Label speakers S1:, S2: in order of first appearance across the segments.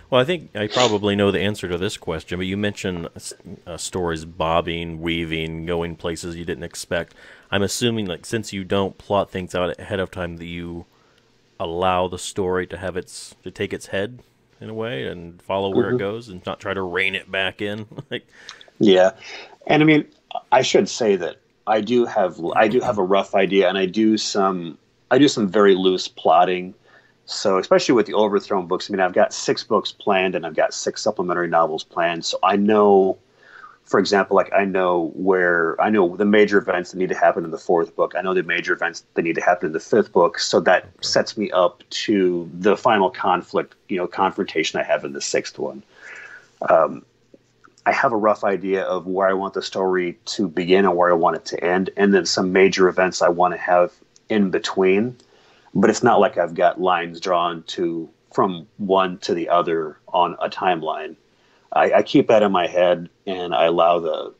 S1: Well, I think I probably know the answer to this question, but you mentioned stories bobbing, weaving, going places you didn't expect. I'm assuming, like, since you don't plot things out ahead of time, that you allow the story to have to take its head in a way and follow where it
S2: Hmm.
S1: goes, and not try to rein it back in. Like,
S2: Yeah, and I mean, I should say that I do have a rough idea, and I do some very loose plotting. So especially with the Overthrown books, I mean, I've got 6 books planned, and I've got 6 supplementary novels planned. So I know, for example, like I know the major events that need to happen in the 4th book. I know the major events that need to happen in the 5th book. So that
S1: okay,
S2: sets me up to the final confrontation I have in the 6th one. I have a rough idea of where I want the story to begin and where I want it to end, and then some major events I want to have in between. But it's not like I've got lines drawn to from one to the other on a timeline. I keep that in my head, and I allow the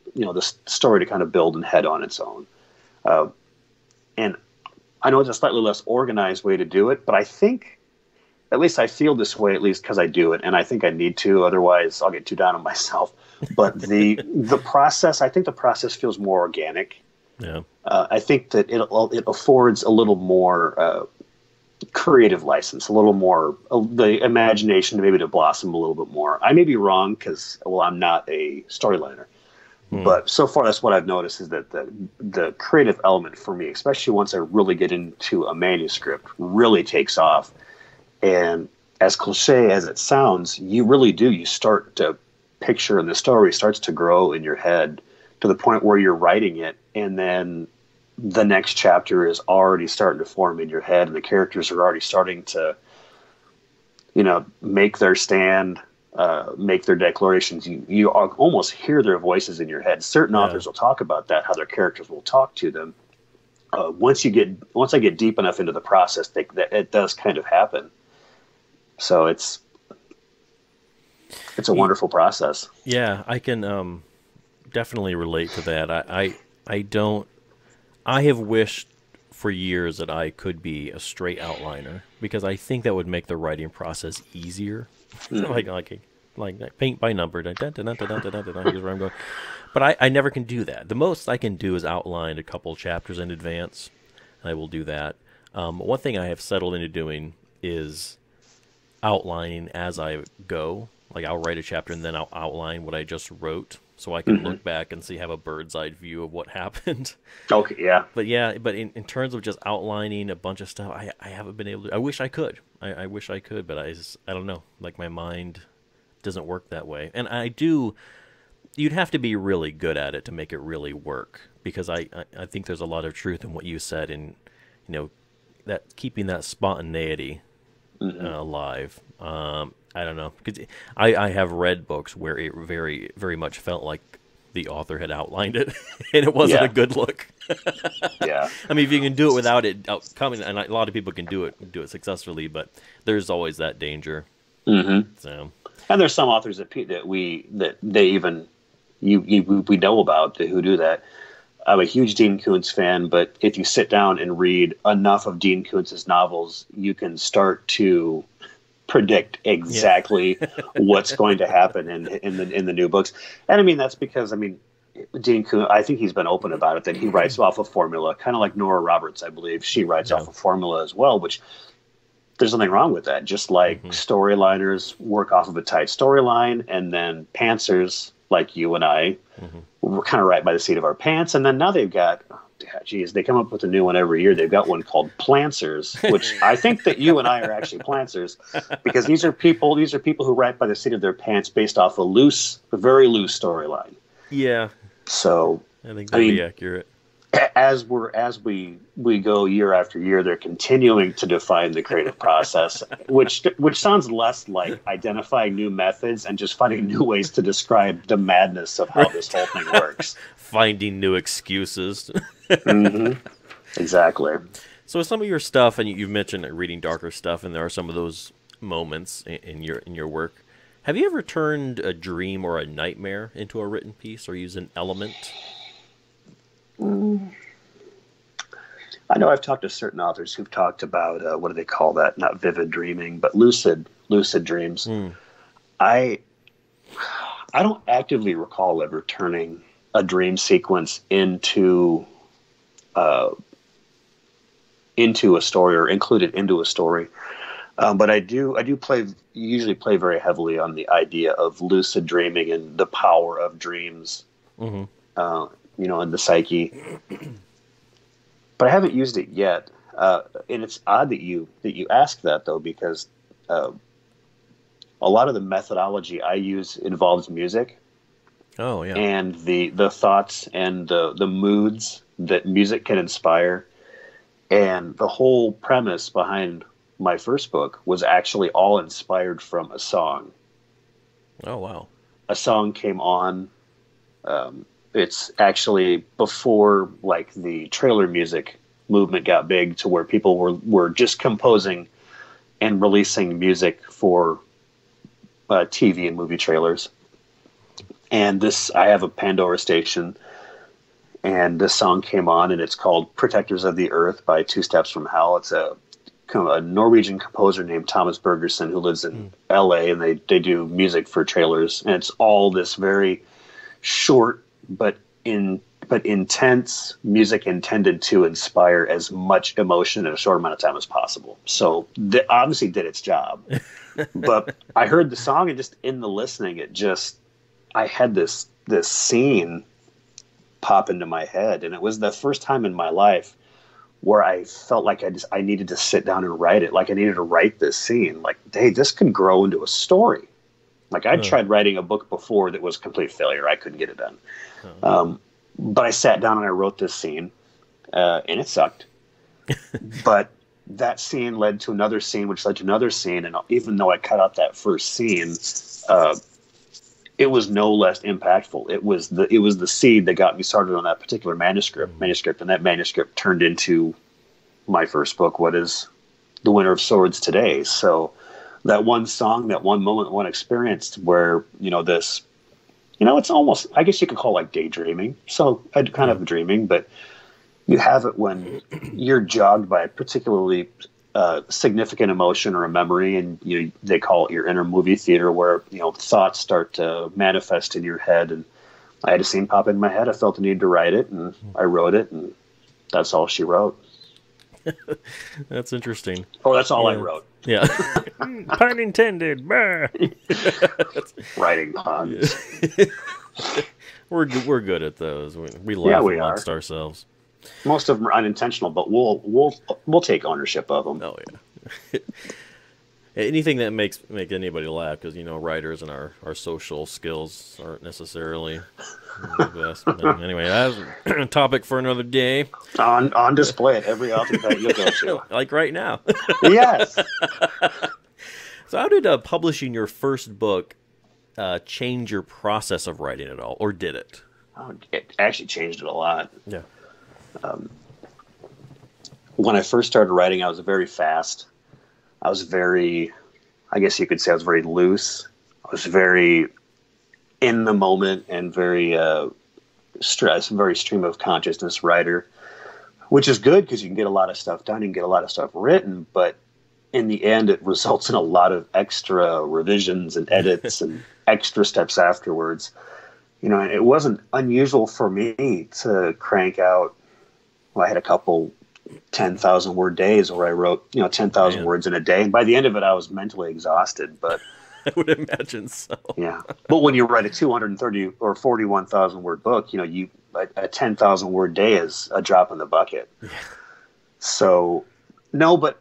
S2: story to kind of build and head on its own. And I know it's a slightly less organized way to do it, but I think at least I feel this way, at least because I do it, and I think I need to. Otherwise, I'll get too down on myself. But the process, I think the process feels more organic.
S1: yeah,
S2: I think that it affords a little more creative license, a little more the imagination to maybe to blossom a little bit more. I may be wrong because, well, I'm not a storyliner,
S1: hmm.
S2: but so far that's what I've noticed is that the creative element for me, especially once I really get into a manuscript, really takes off. And as cliche as it sounds, you really do. You start to picture, and the story starts to grow in your head to the point where you're writing it, and then the next chapter is already starting to form in your head, and the characters are already starting to, make their stand, make their declarations. You almost hear their voices in your head. Certain
S1: Yeah.
S2: authors will talk about that, how their characters will talk to them. Once I get deep enough into the process, that it does kind of happen. So it's a
S1: Y-
S2: wonderful process.
S1: Yeah, I can definitely relate to that. I don't. I have wished for years that I could be a straight outliner because I think that would make the writing process easier.
S2: Hmm.
S1: like like like paint by number. Here's where I'm going. But I never can do that. The most I can do is outline a couple chapters in advance. I will do that. One thing I have settled into doing is outlining as I go. Like I'll write a chapter and then I'll outline what I just wrote, so I can
S2: Hmm.
S1: look back and see have a bird's eye view of what happened.
S2: Okay, yeah.
S1: But yeah, but in terms of just outlining a bunch of stuff, I haven't been able to. I wish I could. I wish I could, but I don't know. Like my mind doesn't work that way, and I do. You'd have to be really good at it to make it really work because I think there's a lot of truth in what you said, and you know that keeping that spontaneity
S2: Hmm.
S1: alive. I don't know because I have read books where it very very much felt like the author had outlined it, and it wasn't a
S2: Yeah,
S1: good look.
S2: yeah.
S1: I mean, if you can do it without it coming, and a lot of people can do it successfully, but there's always that danger.
S2: Hmm.
S1: So
S2: And there's some authors that they even we know about who do that. I'm a huge Dean Koontz fan, but if you sit down and read enough of Dean Koontz's novels, you can start to predict
S1: yeah,
S2: exactly what's going to happen in the new books. And I mean that's because Dean Koontz, I think he's been open about it that he writes off a formula, kind of like Nora Roberts, I believe she writes
S1: yeah,
S2: off a formula as well, which there's nothing wrong with that. Just like
S1: hmm,
S2: storyliners work off of a tight storyline, and then pantsers like you and I
S1: hmm,
S2: were kind of right by the seat of our pants. And then now they've got, geez, they come up with a new one every year. They've got one called Plantsers, which I think that you and I are actually Plantsers because these are people who write by the seat of their pants based off a very loose storyline.
S1: yeah.
S2: So,
S1: I think
S2: I
S1: that'd be
S2: mean,
S1: accurate.
S2: as we go year after year, they're continuing to define the creative process, which sounds less like identifying new methods and just finding new ways to describe the madness of how this whole thing works.
S1: Finding new excuses.
S2: Hmm. Exactly.
S1: So some of your stuff, and you've mentioned reading darker stuff, and there are some of those moments in your work. Have you ever turned a dream or a nightmare into a written piece, or used an element?
S2: I know I've talked to certain authors who've talked about what do they call that? Not vivid dreaming, but lucid dreams.
S1: Hmm.
S2: I I don't actively recall ever turning a dream sequence uh, into a story or include it into a story. But I usually play very heavily on the idea of lucid dreaming and the power of dreams,
S1: Hmm.
S2: in the psyche. But I haven't used it yet. And it's odd that you ask that though, because uh, a lot of the methodology I use involves music
S1: Oh yeah.
S2: and the thoughts and the moods that music can inspire. And the whole premise behind my first book was actually all inspired from a song.
S1: Oh wow.
S2: A song came on. It's actually before like the trailer music movement got big to where people were just composing and releasing music for TV and movie trailers. And I have a Pandora station, and this song came on, and it's called "Protectors of the Earth" by Two Steps from Hell. It's a Norwegian composer named Thomas Bergerson who lives in L.A. and they do music for trailers, and it's all this very short but intense music intended to inspire as much emotion in a short amount of time as possible. So obviously did its job. But I heard the song and just in the listening, I had this scene pop into my head, and it was the first time in my life where I felt like I needed to sit down and write it. Like I needed to write this scene. Like, hey, this could grow into a story. Like I'd tried writing a book before that was a complete failure. I couldn't get it done. But I sat down and I wrote this scene, and it sucked. But that scene led to another scene, which led to another scene. And even though I cut out that first scene, it was no less impactful. It was the seed that got me started on that particular manuscript, and that manuscript turned into my first book, what is The Winter of Swords today. So that one song, that one moment, one experience where, it's almost, I guess you could call it like daydreaming. So I kind of dreaming, but you have it when you're jogged by a particularly significant emotion or a memory, and they call it your inner movie theater, where thoughts start to manifest in your head. And I had a scene pop in my head. I felt the need to write it, and I wrote it, and that's all she wrote.
S1: That's interesting.
S2: Oh, that's all I wrote.
S1: Yeah. Pun intended.
S2: Writing puns.
S1: We're good at those. We laugh amongst ourselves.
S2: Most of them are unintentional, but we'll take ownership of them.
S1: Oh yeah. Anything that make anybody laugh, because writers and our social skills aren't necessarily the best. But anyway, that's a topic for another day.
S2: On display at every author that you go to,
S1: like right now.
S2: Yes.
S1: So, how did publishing your first book change your process of writing at all, or did it?
S2: Oh, it actually changed it a lot.
S1: Yeah.
S2: When I first started writing, I was very fast. I was I guess you could say I was very loose. I was very in the moment and very very stream of consciousness writer, which is good because you can get a lot of stuff done, you can get a lot of stuff written, but in the end it results in a lot of extra revisions and edits and extra steps afterwards. And it wasn't unusual for me to crank out, I had a couple 10,000 word days where I wrote 10,000 words in a day, and by the end of it I was mentally exhausted. But
S1: I would imagine so.
S2: Yeah, but when you write a 230 or 41,000 word book, a 10,000 word day is a drop in the bucket. Yeah. So no, but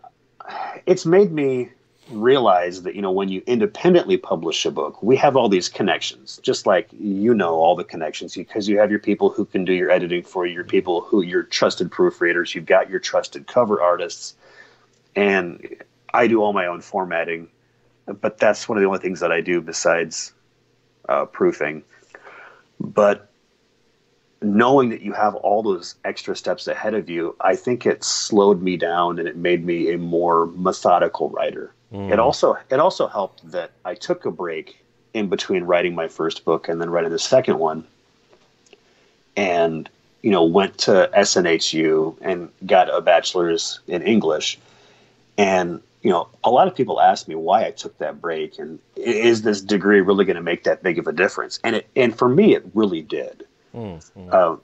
S2: it's made me realize that when you independently publish a book, we have all these connections, just like all the connections, because you have your people who can do your editing for you, your people who your trusted proofreaders, you've got your trusted cover artists, and I do all my own formatting, but that's one of the only things that I do besides proofing. But knowing that you have all those extra steps ahead of you, I think it slowed me down and it made me a more methodical writer. It also helped that I took a break in between writing my first book and then writing the second one, and went to SNHU and got a bachelor's in English. And a lot of people ask me why I took that break, and is this degree really going to make that big of a difference? And for me, it really did. Uh,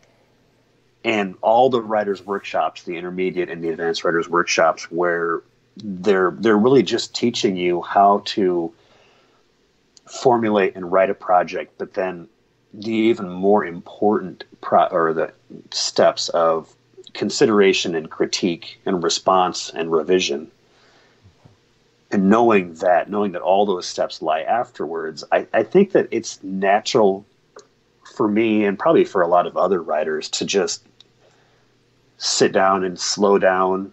S2: and all the writers' workshops, the intermediate and the advanced writers' workshops, where they're really just teaching you how to formulate and write a project, but then the even more important the steps of consideration and critique and response and revision. And knowing that all those steps lie afterwards, I think that it's natural for me, and probably for a lot of other writers, to just sit down and slow down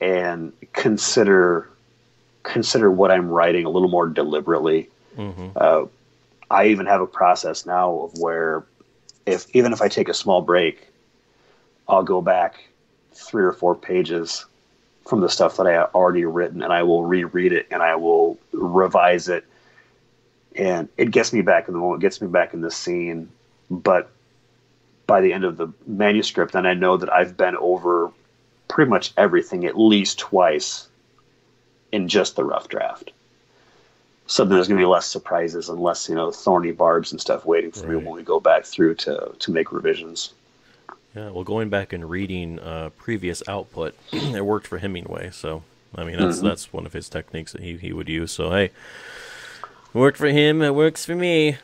S2: and consider what I'm writing a little more deliberately. I even have a process now of where even if I take a small break, I'll go back 3 or 4 pages from the stuff that I had already written, and I will reread it and I will revise it, and it gets me back in the moment, gets me back in the scene. But by the end of the manuscript, then I know that I've been over pretty much everything at least twice in just the rough draft. So there's going to be less surprises and less, thorny barbs and stuff waiting for me when we go back through to make revisions.
S1: Yeah, well, going back and reading previous output, it worked for Hemingway. So, I mean, that's one of his techniques that he would use. So, hey, it worked for him, it works for me.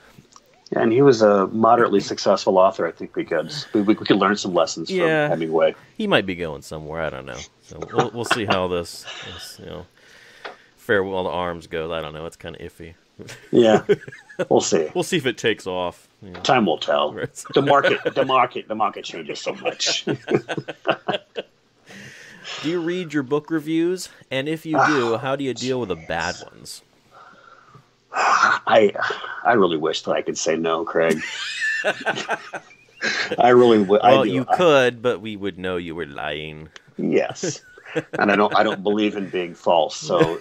S2: Yeah, and he was a moderately successful author. I think we could learn some lessons from Hemingway.
S1: He might be going somewhere. I don't know. So we'll see how this farewell to arms goes. I don't know. It's kind of iffy.
S2: Yeah, we'll see.
S1: We'll see if it takes off.
S2: Time will tell. The market changes so much.
S1: Do you read your book reviews? And if you do, how do you deal with the bad ones?
S2: I really wish that I could say no, Craig. I really would.
S1: Well, you could, but we would know you were lying.
S2: Yes. And I don't believe in being false. So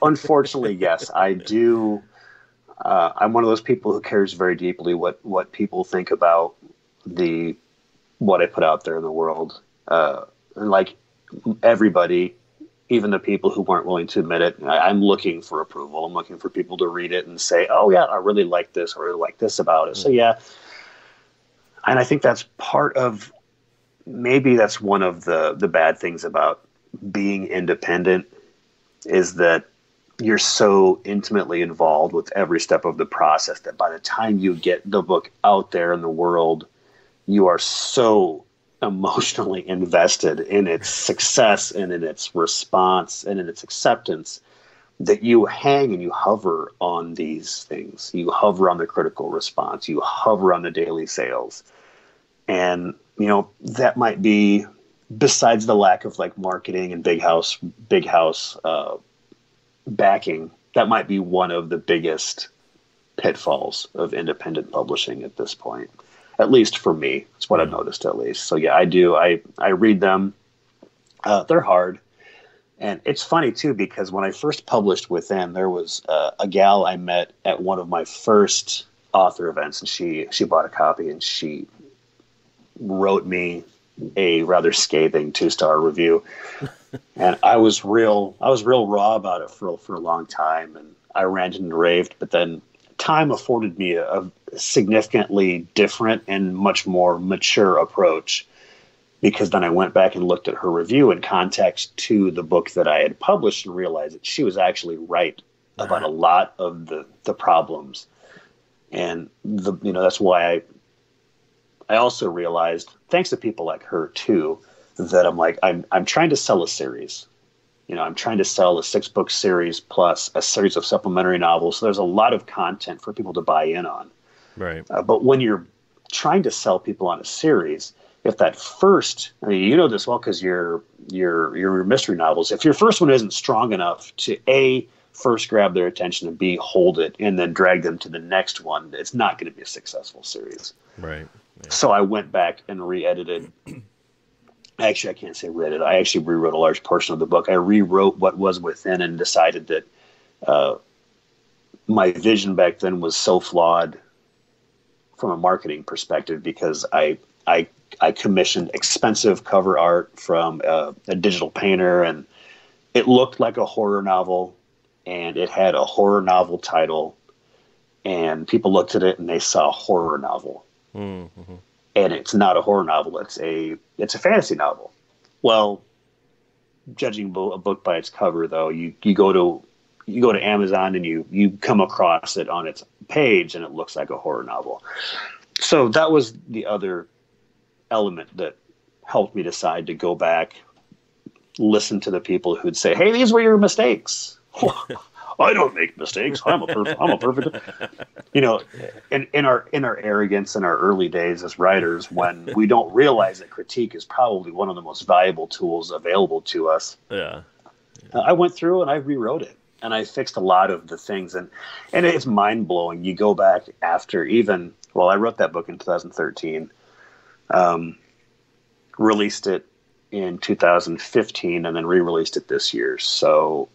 S2: unfortunately, yes, I do. I'm one of those people who cares very deeply what people think about what I put out there in the world. And like everybody, even the people who weren't willing to admit it, I'm looking for approval. I'm looking for people to read it and say, oh yeah, I really like this, or I really like this about it. So yeah. And I think that's maybe that's one of the bad things about being independent, is that you're so intimately involved with every step of the process that by the time you get the book out there in the world, you are so emotionally invested in its success and in its response and in its acceptance that you hang and you hover on these things. You hover on the critical response. You hover on the daily sales. And, that might be, besides the lack of like marketing and big house backing, that might be one of the biggest pitfalls of independent publishing at this point. At least for me, it's what I've noticed at least. So yeah, I do. I read them. They're hard. And it's funny too, because when I first published with them, there was a gal I met at one of my first author events, and she bought a copy and she wrote me a rather scathing 2-star review. And I was real raw about it for a long time, and I ranted and raved, but then time afforded me a significantly different and much more mature approach, because then I went back and looked at her review in context to the book that I had published and realized that she was actually right about a lot of the problems. And that's why I also realized, thanks to people like her too, that I'm trying to sell a series. I'm trying to sell a 6-book series plus a series of supplementary novels. So there's a lot of content for people to buy in on.
S1: Right.
S2: But when you're trying to sell people on a series, if that first, you know this well because your mystery novels, if your first one isn't strong enough to A, first grab their attention, and B, hold it and then drag them to the next one, it's not going to be a successful series.
S1: Right. Yeah.
S2: So I went back and re-edited. Actually, I can't say re-edited. I actually rewrote a large portion of the book. I rewrote what was within and decided that my vision back then was so flawed from a marketing perspective, because I commissioned expensive cover art from a digital painter, and it looked like a horror novel, and it had a horror novel title, and people looked at it and they saw horror novel.
S1: Mm-hmm.
S2: And it's not a horror novel, it's a fantasy novel. Well, judging a book by its cover, though, you go to Amazon and you come across it on its page and it looks like a horror novel. So that was the other element that helped me decide to go back, listen to the people who'd say, "Hey, these were your mistakes." I don't make mistakes. I'm a perfect. You know, in our arrogance in our early days as writers, when we don't realize that critique is probably one of the most valuable tools available to us.
S1: Yeah.
S2: I went through and I rewrote it, and I fixed a lot of the things, and it's mind blowing. You go back after I wrote that book in 2013, released it in 2015, and then re-released it this year. So.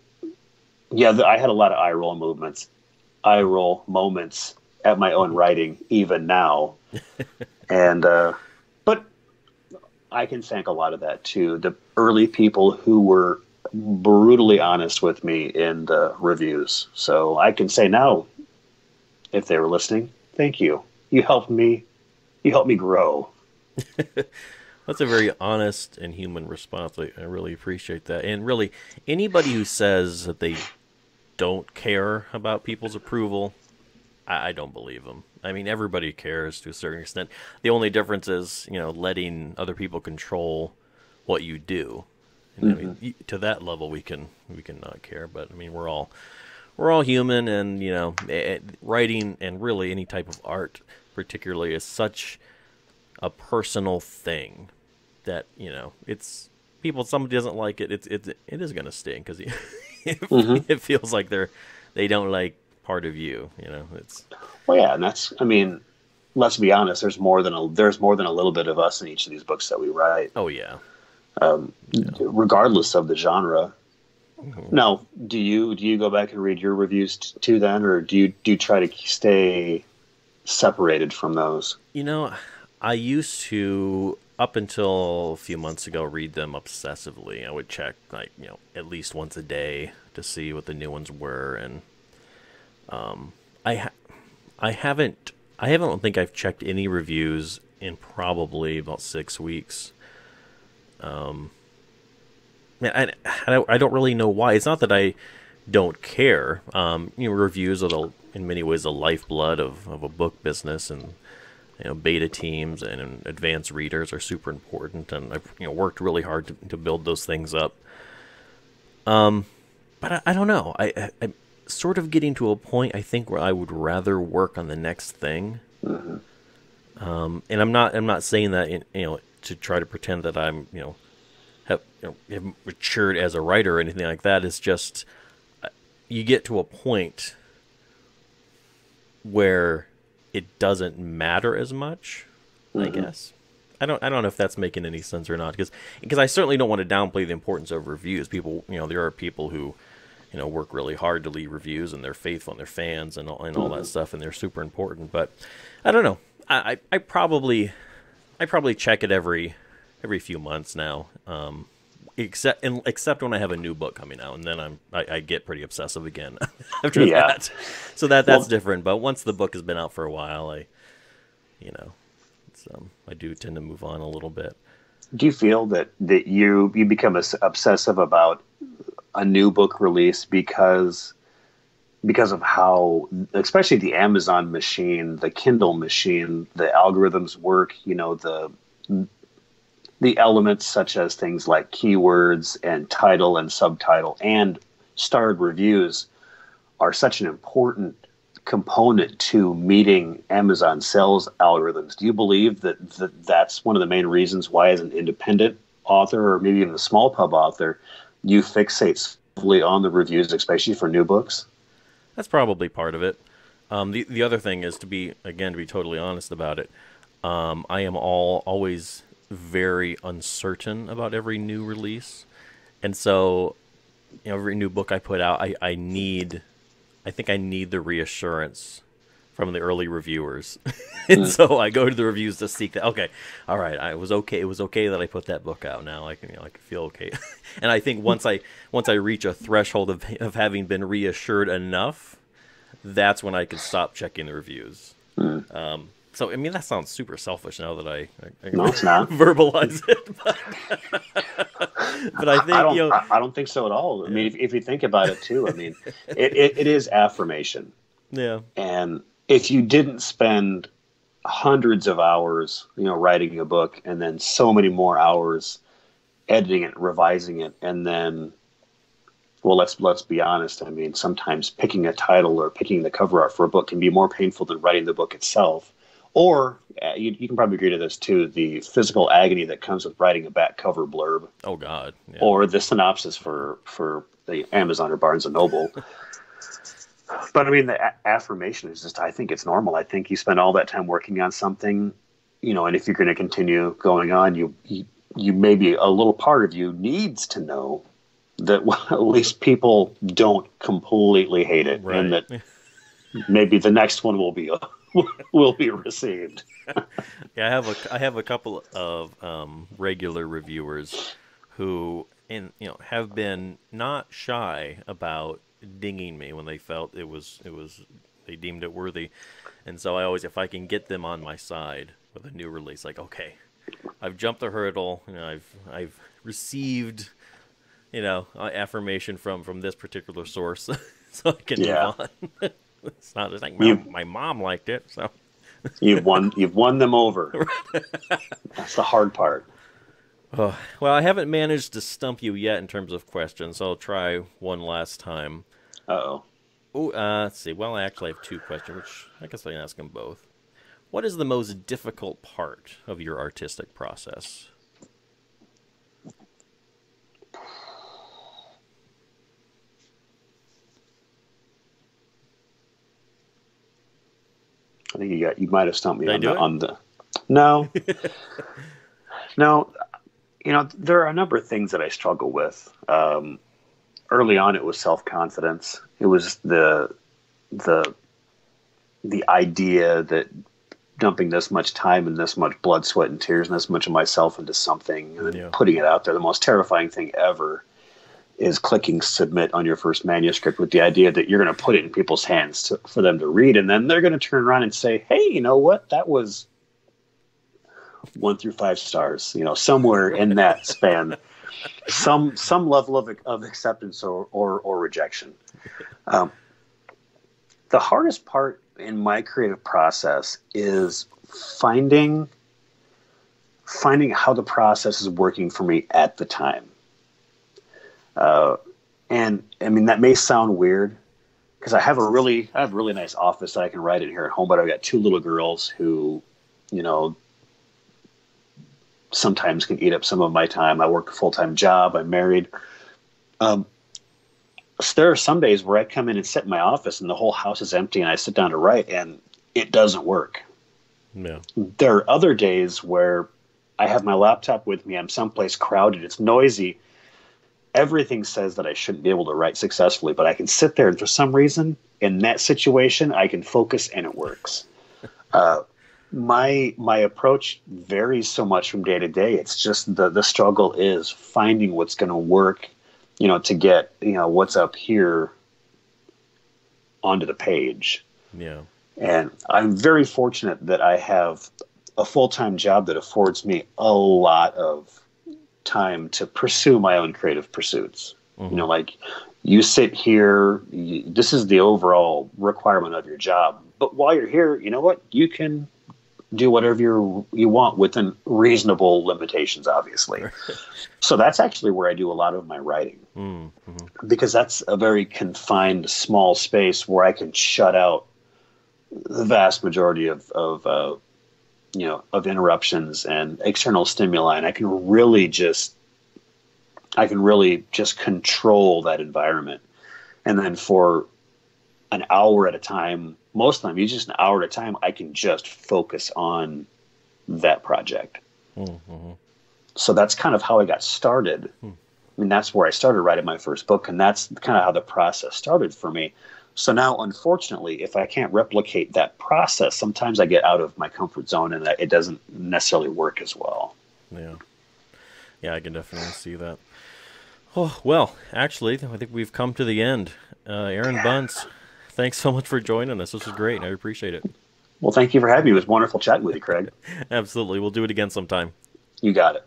S2: Yeah, I had a lot of eye roll moments at my own writing, even now. And but I can thank a lot of that too. The early people who were brutally honest with me in the reviews. So I can say now, if they were listening, thank you. You helped me grow.
S1: That's a very honest and human response. I really appreciate that. And really, anybody who says that they don't care about people's approval, I don't believe them. I mean, everybody cares to a certain extent. The only difference is, letting other people control what you do. And, I mean, to that level, we can not care. But I mean, we're all human, and writing and really any type of art, particularly, is such a personal thing that it's people. Somebody doesn't like it. It is going to sting because it feels like they don't like part of you. It's
S2: well, yeah, and that's. I mean, let's be honest. There's more than a little bit of us in each of these books that we write.
S1: Oh yeah.
S2: Regardless of the genre.
S1: Mm-hmm.
S2: Now, do you go back and read your reviews too then, or do you try to stay separated from those?
S1: I used to, up until a few months ago, read them obsessively. I would check at least once a day to see what the new ones were, and I don't think I've checked any reviews in probably about 6 weeks. I don't really know why. It's not that I don't care. Reviews are in many ways the lifeblood of a book business, and beta teams and advanced readers are super important, and I've worked really hard to build those things up. But I don't know. I'm sort of getting to a point, I think, where I would rather work on the next thing.
S2: Mm-hmm.
S1: And I'm not saying that to try to pretend that I'm have matured as a writer or anything like that. It's just you get to a point where it doesn't matter as much, I guess. I don't know if that's making any sense or not, because I certainly don't want to downplay the importance of reviews. People, there are people who, work really hard to leave reviews, and they're faithful, and they're fans, and all that stuff, and they're super important. But I don't know. I probably check it every few months now. Except when I have a new book coming out, and then I get pretty obsessive again after that. So that's different. But once the book has been out for a while, I do tend to move on a little bit.
S2: Do you feel that you become obsessive about a new book release because of how, especially the Amazon machine, the Kindle machine, the algorithms work? The elements such as things like keywords and title and subtitle and starred reviews are such an important component to meeting Amazon sales algorithms. Do you believe that that's one of the main reasons why, as an independent author, or maybe even a small pub author, you fixate solely on the reviews, especially for new books?
S1: That's probably part of it. The other thing is to be totally honest about it. I am always very uncertain about every new release, and so every new book I put out, I think I need the reassurance from the early reviewers. And so I go to the reviews to seek that. Okay, all right, I was okay. It was okay that I put that book out. Now I can, I can feel okay. And I think once I reach a threshold of having been reassured enough, that's when I can stop checking the reviews. So I mean, that sounds super selfish now that I
S2: No, it's not.
S1: verbalize it. But I think
S2: I don't think so at all. I mean, if you think about it too, I mean, it is affirmation.
S1: Yeah.
S2: And if you didn't spend hundreds of hours, writing a book, and then so many more hours editing it, revising it, and then, well, let's be honest. I mean, sometimes picking a title or picking the cover art for a book can be more painful than writing the book itself. Or you can probably agree to this too: the physical agony that comes with writing a back cover blurb.
S1: Oh God. Yeah.
S2: Or the synopsis for the Amazon or Barnes and Noble. But I mean, the affirmation is just, I think it's normal. I think you spend all that time working on something, and if you're going to continue going on, you maybe a little part of you needs to know that, well, at least people don't completely hate it,
S1: Right.
S2: and that maybe the next one will be received.
S1: Yeah, I have a couple of regular reviewers who have been not shy about dinging me when they felt it was they deemed it worthy. And so I always, if I can get them on my side with a new release, like, okay, I've jumped the hurdle, I've received affirmation from this particular source, so I can move on. It's not just like my mom liked it, so
S2: you've won them over. That's the hard part.
S1: Oh, well, I haven't managed to stump you yet in terms of questions, so I'll try one last time.
S2: Uh-oh.
S1: Let's see. Well, I actually have two questions, which I guess I can ask them both. What is the most difficult part of your artistic process?
S2: I think you might have stumped me on the. No. No. There are a number of things that I struggle with. Early on, it was self-confidence. It was the idea that dumping this much time and this much blood, sweat, and tears and this much of myself into something and then putting it out there. The most terrifying thing ever is clicking submit on your first manuscript with the idea that you're going to put it in people's hands for them to read, and then they're going to turn around and say, hey, you know what? That was 1 through 5 stars, somewhere in that span, some level of acceptance or rejection. The hardest part in my creative process is finding how the process is working for me at the time. And I mean, that may sound weird because I have a really nice office that I can write in here at home, but I've got 2 little girls who, sometimes can eat up some of my time. I work a full-time job. I'm married. So there are some days where I come in and sit in my office and the whole house is empty and I sit down to write and it doesn't work.
S1: No.
S2: There are other days where I have my laptop with me. I'm someplace crowded. It's noisy. Everything says that I shouldn't be able to write successfully, but I can sit there and for some reason in that situation, I can focus and it works. My approach varies so much from day to day. It's just the struggle is finding what's going to work, to get, what's up here onto the page.
S1: Yeah.
S2: And I'm very fortunate that I have a full-time job that affords me a lot of time to pursue my own creative pursuits.
S1: Mm-hmm.
S2: Like you sit here, this is the overall requirement of your job. But while you're here, you know what? You can do whatever you want within reasonable limitations, obviously. So that's actually where I do a lot of my writing. Mm-hmm. Because that's a very confined, small space where I can shut out the vast majority of interruptions and external stimuli, and I can really just control that environment. And then for an hour at a time, most of the time, just an hour at a time, I can just focus on that project. Mm-hmm. So that's kind of how I got started. I mean, that's where I started writing my first book, and that's kind of how the process started for me. So now, unfortunately, if I can't replicate that process, sometimes I get out of my comfort zone and that it doesn't necessarily work as well.
S1: Yeah. Yeah, I can definitely see that. Oh, well, actually, I think we've come to the end. Aaron Bunce, thanks so much for joining us. This was great. I appreciate it.
S2: Well, thank you for having me. It was wonderful chatting with you, Craig.
S1: Absolutely. We'll do it again sometime.
S2: You got it.